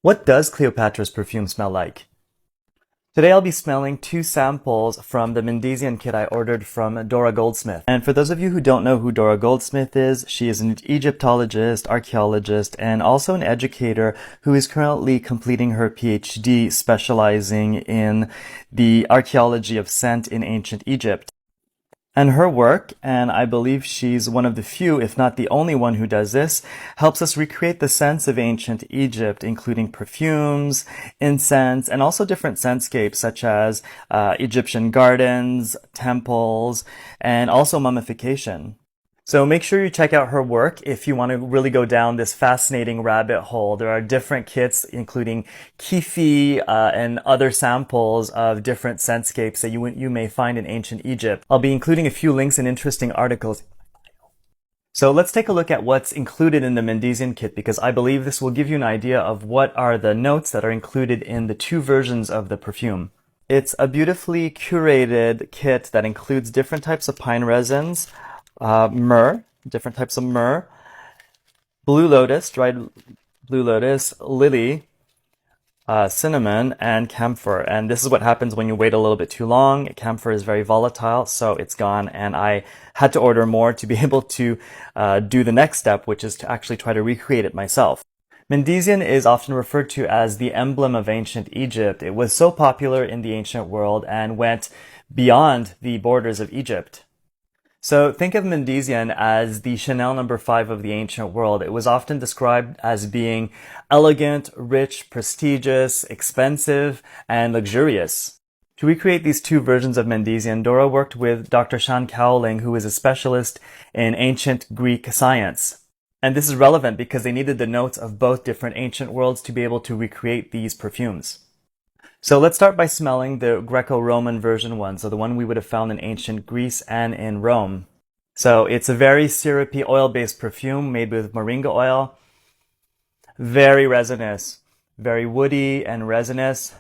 What does Cleopatra's perfume smell like? Today I'll be smelling two samples from the Mendesian kit I ordered from Dora Goldsmith. And for those of you who don't know who Dora Goldsmith is, she is an Egyptologist, archaeologist, and also an educator who is currently completing her PhD specializing in the archaeology of scent in ancient Egypt. And her work, and I believe she's one of the few, if not the only one who does this, helps us recreate the scents of ancient Egypt, including perfumes, incense, and also different scentscapes such as Egyptian gardens, temples, and also mummification. So make sure you check out her work if you want to really go down this fascinating rabbit hole. There are different kits, including kifi and other samples of different scentscapes that you may find in ancient Egypt. I'll be including a few links and interesting articles. So let's take a look at what's included in the Mendesian kit, because I believe this will give you an idea of what are the notes that are included in the two versions of the perfume. It's a beautifully curated kit that includes different types of pine resins, myrrh, different types of myrrh, blue lotus, dried blue lotus, lily, cinnamon, and camphor. And this is what happens when you wait a little bit too long. Camphor is very volatile, so it's gone. And I had to order more to be able to do the next step, which is to actually try to recreate it myself. Mendesian is often referred to as the emblem of ancient Egypt. It was so popular in the ancient world and went beyond the borders of Egypt. So think of Mendesian as the Chanel No. 5 of the ancient world. It was often described as being elegant, rich, prestigious, expensive, and luxurious. To recreate these two versions of Mendesian, Dora worked with Dr. Sean Cowling, who is a specialist in ancient Greek science. And this is relevant because they needed the notes of both different ancient worlds to be able to recreate these perfumes. So let's start by smelling the Greco-Roman version one, so the one we would have found in ancient Greece and in Rome. So it's a very syrupy oil-based perfume made with moringa oil. Very resinous, very woody and resinous.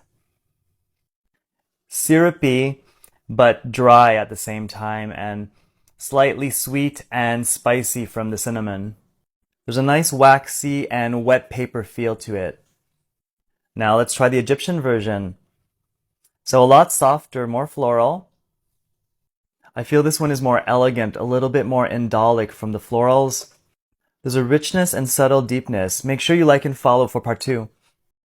Syrupy, but dry at the same time, and slightly sweet and spicy from the cinnamon. There's a nice waxy and wet paper feel to it. Now let's try the Egyptian version. So a lot softer, more floral. I feel this one is more elegant, a little bit more indolic from the florals. There's a richness and subtle deepness. Make sure you like and follow for part 2.